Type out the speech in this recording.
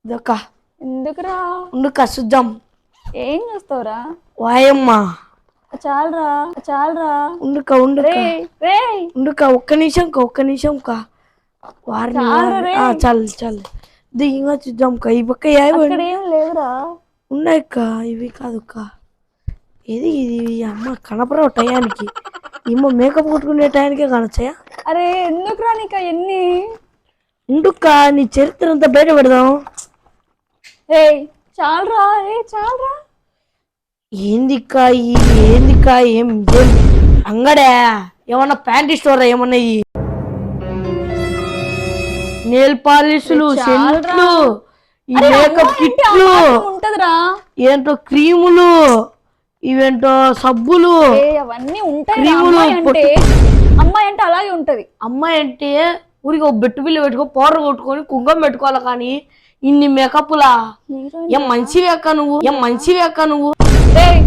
ఇదొక్క ఎందుకురా? ఉండుక చూద్దాం. ఏం చేస్తావురా? వాయమ్మా చాలరా ఉండుక ఉండుక ఒక్క నిమిషం కా వారిని చాలు ఇంకా చూద్దాం కా. ఈ పక్క అక్కడ ఏం లేవురా. ఉన్నాయి కా, ఇవి కాదుక్క. ఇది అమ్మ కనపడవు టయానికి. ఏమో మేకప్ కొట్టుకునే టయానికే కనొచ్చాయా? అరే ఎందుకురా నీకు అవన్నీ? ఉండుక్క, నీ చరిత్ర అంతా బయట పెడదాం. చాలరా. ఏందిక్కా ఏం అంగడే ఏమన్నా ప్యాంటీ స్టోర్ ఏమన్నా? ఈ నెయిల్ పాలిష్లు, సెంట్లు, ఈ మేకప్ కిట్లు, ఏంటో క్రీములు, ఇవేంటో సబ్బులు, అవన్నీ ఉంటాయి. అమ్మాయి అంటే అలాగే ఉంటది. అమ్మాయి అంటే ఊరికి ఒక బెట్టు బిల్లు పెట్టుకో, పౌడర్ కొట్టుకొని కుంకం పెట్టుకోవాలి. కానీ ఇన్ని మేకప్లా? ఏం మంచివి అక్క నువ్వు?